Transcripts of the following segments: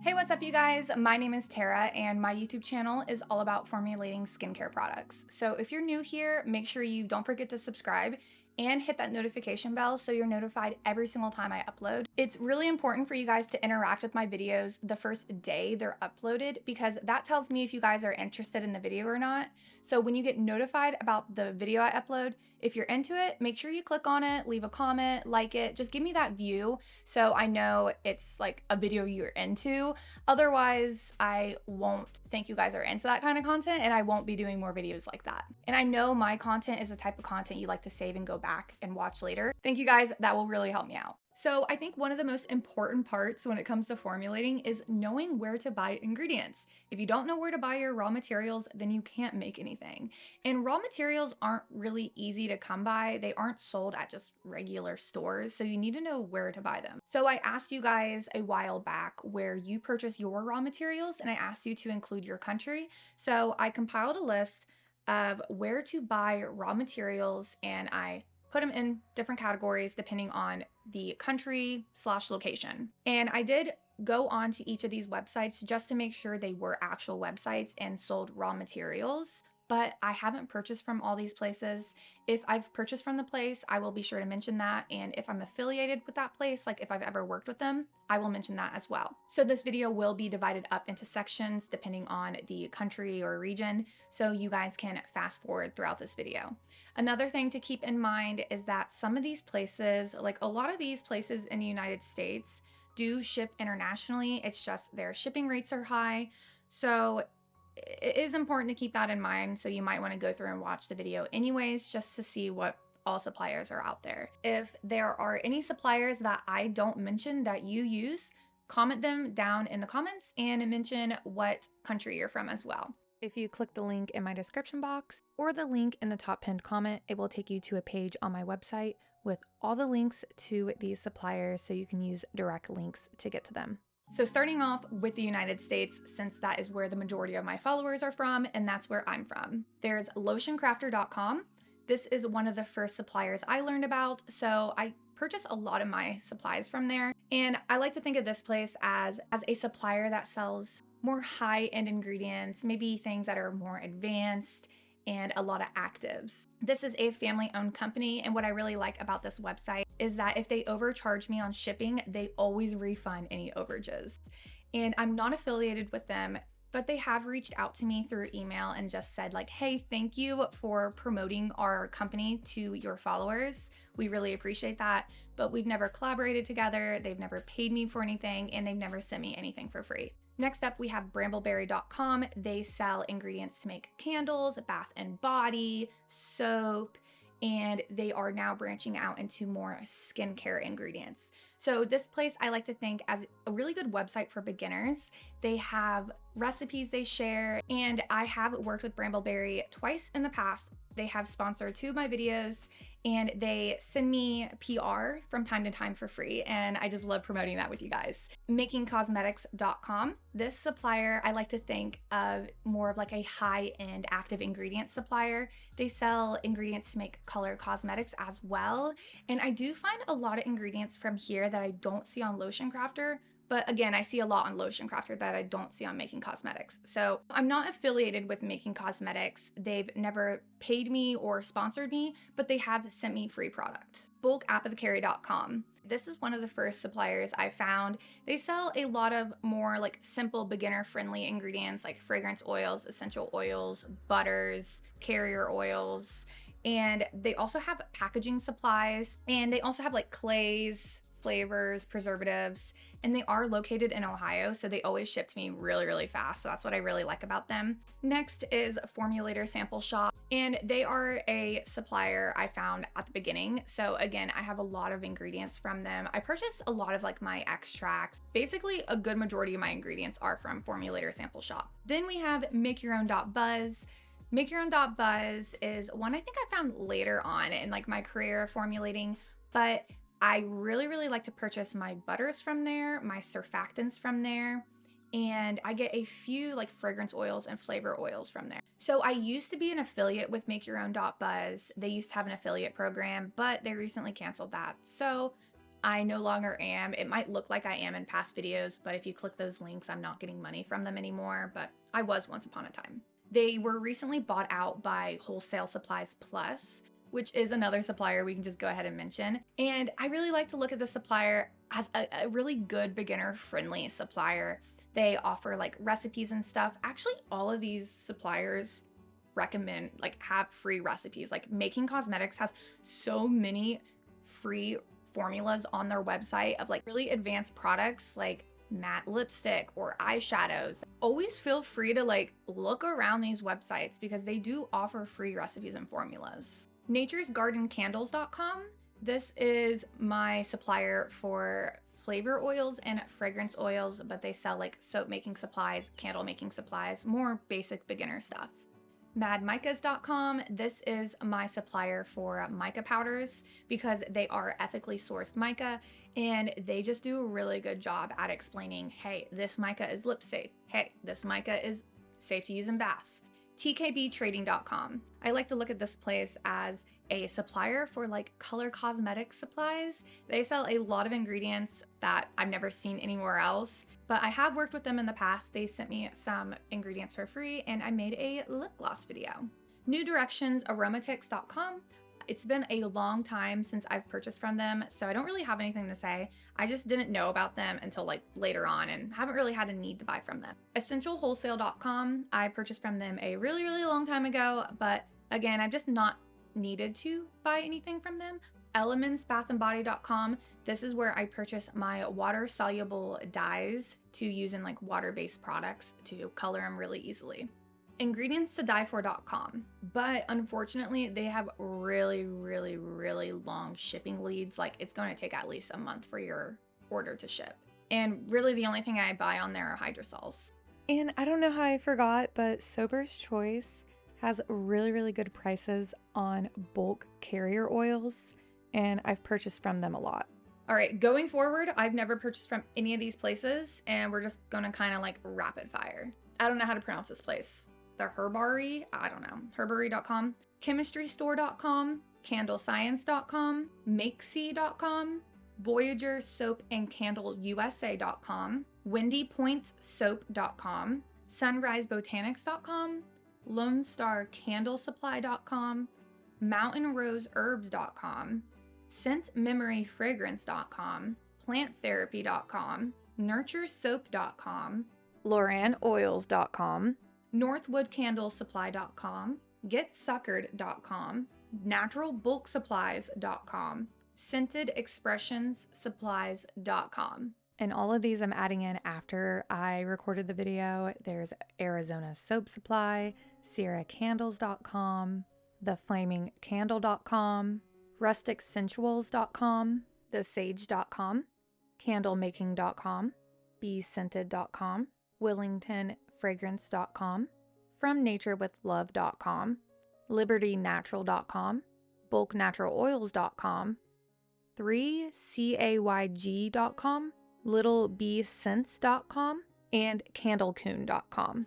Hey, what's up, you guys? My name is Tara, and my YouTube channel is all about formulating skincare products. So if you're new here, make sure you don't forget to subscribe and hit that notification bell so you're notified every single time I upload. It's really important for you guys to interact with my videos the first day they're uploaded because that tells me if you guys are interested in the video or not. So when you get notified about the video I upload, if you're into it, make sure you click on it, leave a comment, like it, just give me that view so I know it's like a video you're into. Otherwise, I won't think you guys are into that kind of content and I won't be doing more videos like that. And I know my content is the type of content you like to save and go back and watch later. Thank you guys, that will really help me out. So I think one of the most important parts when it comes to formulating is knowing where to buy ingredients. If you don't know where to buy your raw materials, then you can't make anything. And raw materials aren't really easy to come by. They aren't sold at just regular stores, so you need to know where to buy them. So I asked you guys a while back where you purchase your raw materials, and I asked you to include your country. So I compiled a list of where to buy raw materials, and I put them in different categories depending on the country/location. And I did go on to each of these websites just to make sure they were actual websites and sold raw materials. But I haven't purchased from all these places. If I've purchased from the place, I will be sure to mention that. And if I'm affiliated with that place, like if I've ever worked with them, I will mention that as well. So this video will be divided up into sections depending on the country or region, so you guys can fast forward throughout this video. Another thing to keep in mind is that some of these places, like a lot of these places in the United States, do ship internationally. It's just their shipping rates are high. So it is important to keep that in mind. So you might want to go through and watch the video anyways, just to see what all suppliers are out there. If there are any suppliers that I don't mention that you use, comment them down in the comments and mention what country you're from as well. If you click the link in my description box or the link in the top pinned comment, it will take you to a page on my website with all the links to these suppliers so you can use direct links to get to them. So starting off with the United States, since that is where the majority of my followers are from and that's where I'm from, there's lotioncrafter.com. This is one of the first suppliers I learned about, so I purchase a lot of my supplies from there. And I like to think of this place as a supplier that sells more high-end ingredients, maybe things that are more advanced and a lot of actives. This is a family-owned company, and what I really like about this website is that if they overcharge me on shipping, they always refund any overages. And I'm not affiliated with them, but they have reached out to me through email and just said like, hey, thank you for promoting our company to your followers. We really appreciate that, but we've never collaborated together. They've never paid me for anything, and they've never sent me anything for free. Next up, we have brambleberry.com. They sell ingredients to make candles, bath and body, soap, and they are now branching out into more skincare ingredients. So this place I like to think as a really good website for beginners. They have recipes they share, and I have worked with Brambleberry twice in the past. They have sponsored 2 of my videos, and they send me PR from time to time for free, and I just love promoting that with you guys. Makingcosmetics.com. This supplier I like to think of more of like a high-end active ingredient supplier. They sell ingredients to make color cosmetics as well, and I do find a lot of ingredients from here that I don't see on Lotion Crafter. But again, I see a lot on Lotion Crafter that I don't see on Making Cosmetics. So I'm not affiliated with Making Cosmetics. They've never paid me or sponsored me, but they have sent me free product. Bulkapothecary.com. This is one of the first suppliers I found. They sell a lot of more like simple beginner-friendly ingredients like fragrance oils, essential oils, butters, carrier oils, and they also have packaging supplies, and they also have like clays, flavors, preservatives, and they are located in Ohio, so they always ship to me really, really fast. So that's what I really like about them. Next is Formulator Sample Shop, and they are a supplier I found at the beginning. So again, I have a lot of ingredients from them. I purchase a lot of like my extracts. Basically, a good majority of my ingredients are from Formulator Sample Shop. Then we have MakeYourOwn.buzz. MakeYourOwn.buzz is one I think I found later on in like my career of formulating, but I really, really like to purchase my butters from there, my surfactants from there, and I get a few like fragrance oils and flavor oils from there. So I used to be an affiliate with MakeYourOwn.buzz. They used to have an affiliate program, but they recently canceled that. So I no longer am. It might look like I am in past videos, but if you click those links, I'm not getting money from them anymore, but I was once upon a time. They were recently bought out by Wholesale Supplies Plus, which is another supplier we can just go ahead and mention. And I really like to look at the supplier as a really good beginner-friendly supplier. They offer like recipes and stuff. Actually, all of these suppliers recommend, like, have free recipes. Like, Making Cosmetics has so many free formulas on their website of like really advanced products like matte lipstick or eyeshadows. Always feel free to like look around these websites because they do offer free recipes and formulas. naturesgardencandles.com. This is my supplier for flavor oils and fragrance oils, but they sell like soap making supplies, candle making supplies, more basic beginner stuff. madmicas.com. This is my supplier for mica powders because they are ethically sourced mica and they just do a really good job at explaining, hey, this mica is lip safe. Hey, this mica is safe to use in baths. tkbtrading.com. I like to look at this place as a supplier for like color cosmetic supplies. They sell a lot of ingredients that I've never seen anywhere else, but I have worked with them in the past. They sent me some ingredients for free and I made a lip gloss video. New Directions Aromatics.com. It's been a long time since I've purchased from them, so I don't really have anything to say. I just didn't know about them until like later on and haven't really had a need to buy from them. EssentialWholesale.com. I purchased from them a really long time ago, but again, I've just not needed to buy anything from them. ElementsBathAndBody.com. This is where I purchase my water-soluble dyes to use in like water-based products to color them really easily. IngredientsToDieFor.com. But unfortunately, they have really long shipping leads. Like, it's going to take at least a month for your order to ship. And really the only thing I buy on there are hydrosols. And I don't know how I forgot, but Sober's Choice has really good prices on bulk carrier oils, and I've purchased from them a lot. All right, going forward, I've never purchased from any of these places, and we're just gonna kind of like rapid fire. I don't know how to pronounce this place. The Herbary, I don't know, Herbary.com, ChemistryStore.com, CandleScience.com, Makesy.com, Voyager Soap and Candle USA.com, WendyPointsSoap.com, SunriseBotanics.com, LoneStarCandleSupply.com, MountainRoseHerbs.com, ScentMemoryFragrance.com, PlantTherapy.com, NurtureSoap.com, LoranOils.com, NorthwoodCandleSupply.com, GetSuckered.com, NaturalBulkSupplies.com, ScentedExpressionsSupplies.com. And all of these I'm adding in after I recorded the video. There's Arizona Soap Supply, SierraCandles.com, TheFlamingCandle.com, RusticSensuals.com, TheSage.com, CandleMaking.com, BeScented.com, WillingtonFragrance.com, FromNatureWithLove.com, LibertyNatural.com, BulkNaturalOils.com, 3CAYG.com, LittleBScents.com, and CandleCoon.com.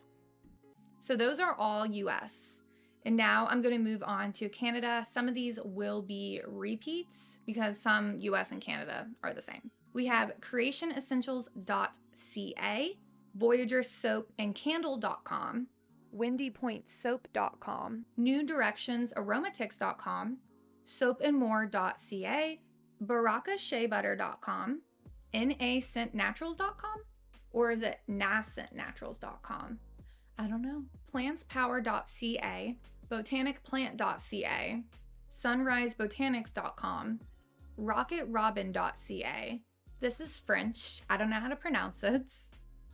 So those are all US. And now I'm going to move on to Canada. Some of these will be repeats because some US and Canada are the same. We have CreationEssentials.ca, VoyagerSoapAndCandle.com, WendyPointSoap.com, New Directions Aromatics.com, SoapAndMore.ca, BarakaSheaButter.com, NAScentNaturals.com, or is it NAScentNaturals.com? I don't know. PlantsPower.ca, BotanicPlant.ca, SunriseBotanics.com, RocketRobin.ca. This is French. I don't know how to pronounce it.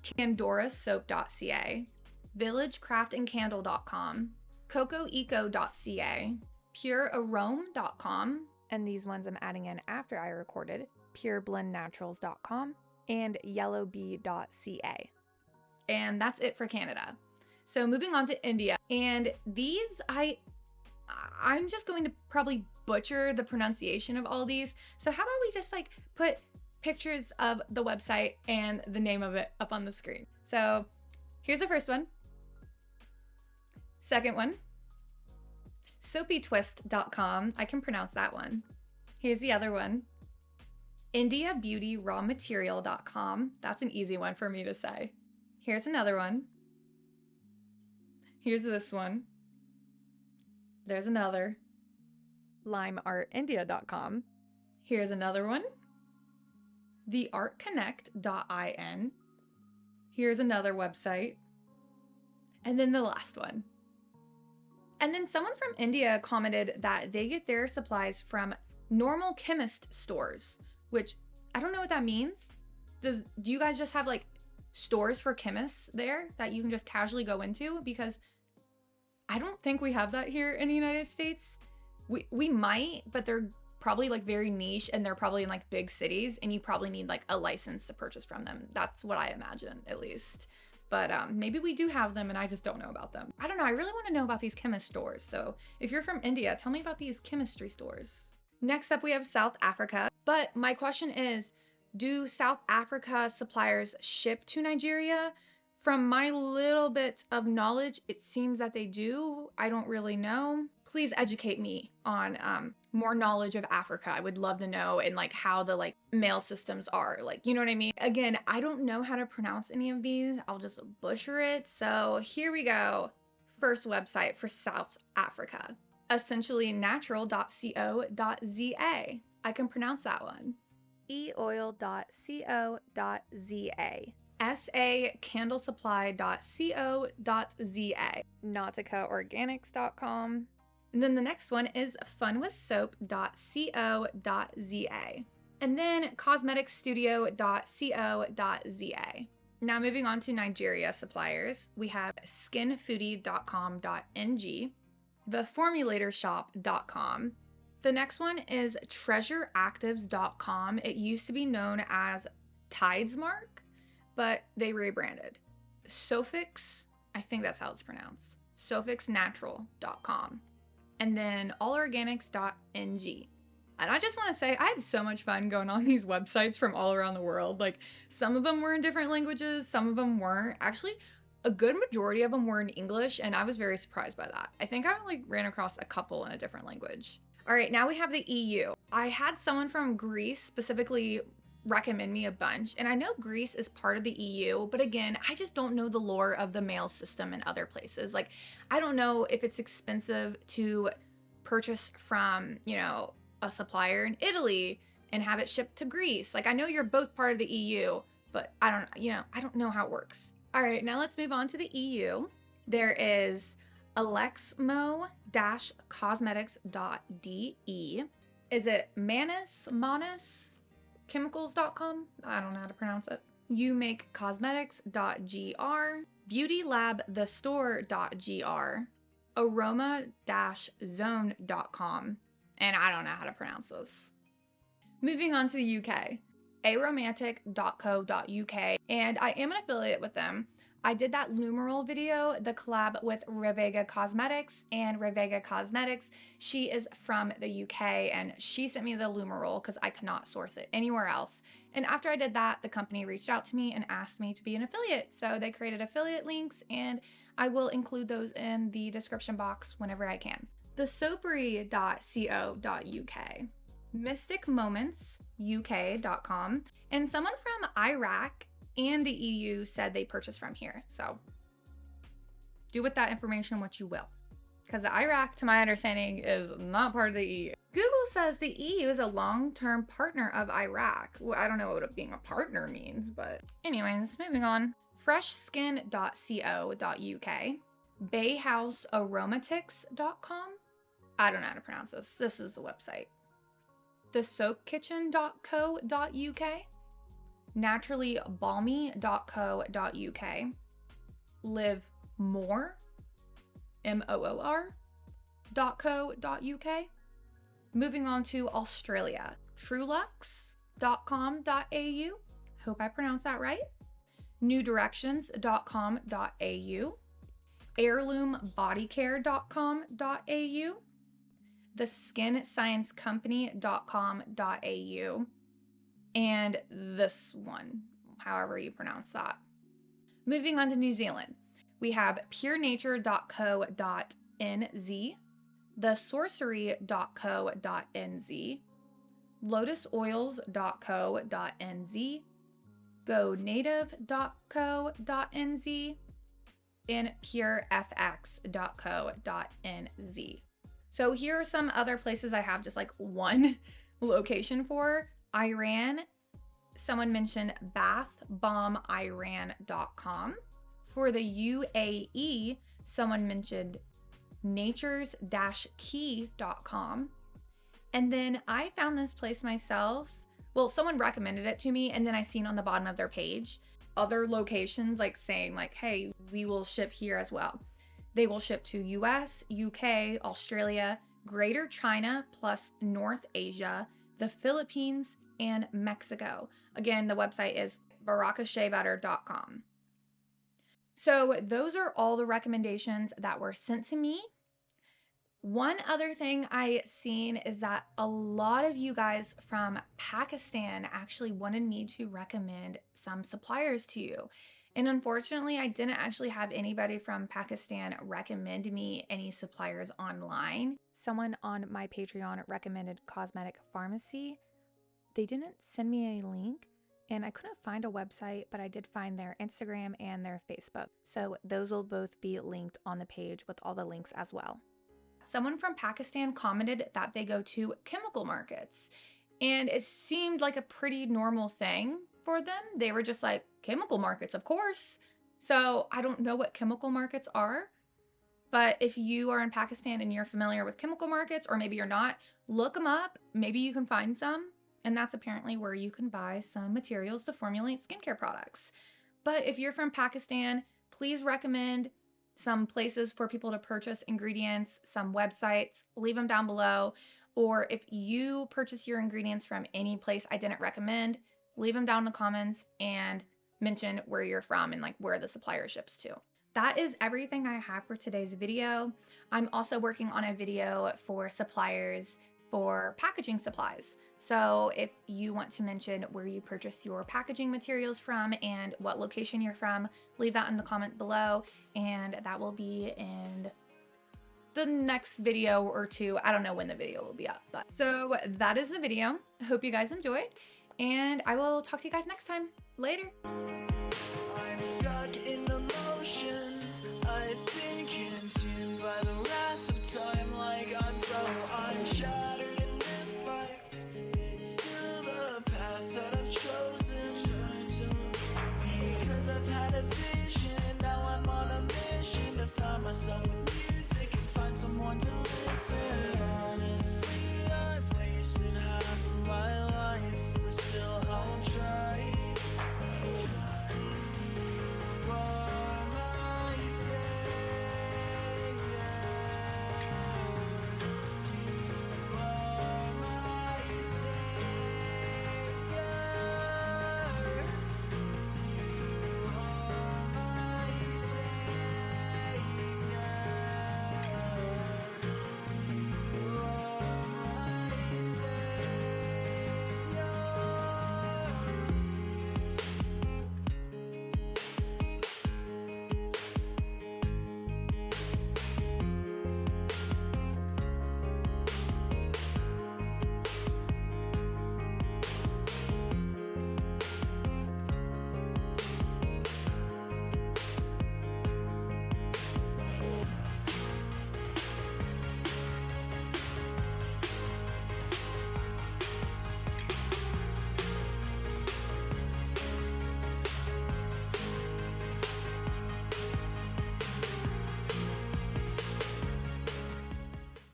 CandoraSoap.ca, VillageCraftandCandle.com, CocoEco.ca, PureArome.com, and these ones I'm adding in after I recorded, PureBlendNaturals.com, and YellowBee.ca. And that's it for Canada. So moving on to India. And these, I'm just going to probably butcher the pronunciation of all these. So how about we just like put pictures of the website and the name of it up on the screen. So here's the first one. Second one, soapytwist.com. I can pronounce that one. Here's the other one, IndiaBeautyRawMaterial.com. That's an easy one for me to say. Here's another one. Here's this one. There's another. LimeArtIndia.com. Here's another one. TheArtConnect.in. Here's another website. And then the last one. And then someone from India commented that they get their supplies from normal chemist stores, which I don't know what that means. Do you guys just have like stores for chemists there that you can just casually go into? Because I don't think we have that here in the United States. We might, but they're probably like very niche and they're probably in like big cities and you probably need like a license to purchase from them. That's what I imagine, at least. But maybe we do have them and I just don't know about them. I don't know. I really want to know about these chemist stores. So if you're from India, tell me about these chemistry stores. Next up, we have South Africa. But my question is, do South Africa suppliers ship to Nigeria? From my little bit of knowledge, it seems that they do. I don't really know. Please educate me on more knowledge of Africa. I would love to know and like how the like mail systems are. Like, you know what I mean? Again, I don't know how to pronounce any of these. I'll just butcher it. So here we go. First website for South Africa. EssentiallyNatural.co.za. I can pronounce that one. eoil.co.za. SACandlesupply.co.za. nauticaorganics.com. And then the next one is funwithsoap.co.za. And then cosmeticsstudio.co.za. Now moving on to Nigeria suppliers, we have skinfoodie.com.ng, theformulatorshop.com. The next one is treasureactives.com. It used to be known as Tidesmark, but they rebranded. Sofix, I think that's how it's pronounced. Sofixnatural.com. And then allorganics.ng. And I just want to say, I had so much fun going on these websites from all around the world. Like, some of them were in different languages, some of them weren't. Actually, a good majority of them were in English, and I was very surprised by that. I think I only ran across a couple in a different language. All right, now we have the EU. I had someone from Greece specifically recommend me a bunch, and I know Greece is part of the EU, but again, I just don't know the lore of the mail system in other places. Like, I don't know if it's expensive to purchase from, you know, a supplier in Italy and have it shipped to Greece. Like, I know you're both part of the EU, but I don't know how it works. All right, now let's move on to the EU. There is alexmo-cosmetics.de. Is it Manus chemicals.com? I don't know how to pronounce it. You make cosmetics.gr, beautylabthestore.gr, aroma-zone.com, and I don't know how to pronounce this. Moving on to the UK, aromantic.co.uk, and I am an affiliate with them. I did that Lumeral video, the collab with Revega Cosmetics, and Revega Cosmetics, she is from the UK, and she sent me the Lumeral because I could not source it anywhere else. And after I did that, the company reached out to me and asked me to be an affiliate. So they created affiliate links, and I will include those in the description box whenever I can. Thesoapery.co.uk, mysticmomentsuk.com, and someone from Iraq and the EU said they purchased from here. So do with that information what you will. Because Iraq, to my understanding, is not part of the EU. Google says the EU is a long-term partner of Iraq. Well, I don't know what being a partner means, but anyways, moving on. freshskin.co.uk, bayhousearomatics.com. I don't know how to pronounce this. This is the website. thesoapkitchen.co.uk, naturallybalmy.co.uk, livemore, moor.co.uk. Moving on to Australia, trulux.com.au, hope I pronounced that right, newdirections.com.au, heirloombodycare.com.au, theskinsciencecompany.com.au, and this one, however you pronounce that. Moving on to New Zealand, we have purenature.co.nz, thesorcery.co.nz, lotusoils.co.nz, gonative.co.nz, and purefx.co.nz. So here are some other places I have just like one location for. Iran, someone mentioned bathbombiran.com. For the UAE, someone mentioned natures-key.com. And then I found this place myself. Well, someone recommended it to me, and then I seen on the bottom of their page other locations like saying like, hey, we will ship here as well. They will ship to US, UK, Australia, Greater China, plus North Asia, the Philippines, and Mexico. Again, the website is barakasheabutter.com. So those are all the recommendations that were sent to me. One other thing I seen is that a lot of you guys from Pakistan actually wanted me to recommend some suppliers to you. And unfortunately, I didn't actually have anybody from Pakistan recommend me any suppliers online. Someone on my Patreon recommended Cosmetic Pharmacy. They didn't send me a link, and I couldn't find a website, but I did find their Instagram and their Facebook. So those will both be linked on the page with all the links as well. Someone from Pakistan commented that they go to chemical markets, and it seemed like a pretty normal thing for them. They were just like, chemical markets, of course. So I don't know what chemical markets are, but if you are in Pakistan and you're familiar with chemical markets, or maybe you're not, look them up. Maybe you can find some. And that's apparently where you can buy some materials to formulate skincare products. But if you're from Pakistan, please recommend some places for people to purchase ingredients, some websites, leave them down below. Or if you purchase your ingredients from any place I didn't recommend, leave them down in the comments and mention where you're from and like where the supplier ships to. That is everything I have for today's video. I'm also working on a video for suppliers for packaging supplies. So if you want to mention where you purchase your packaging materials from and what location you're from, leave that in the comment below, and that will be in the next video or two. I don't know when the video will be up, but so that is the video. I hope you guys enjoyed, and I will talk to you guys next time. Later.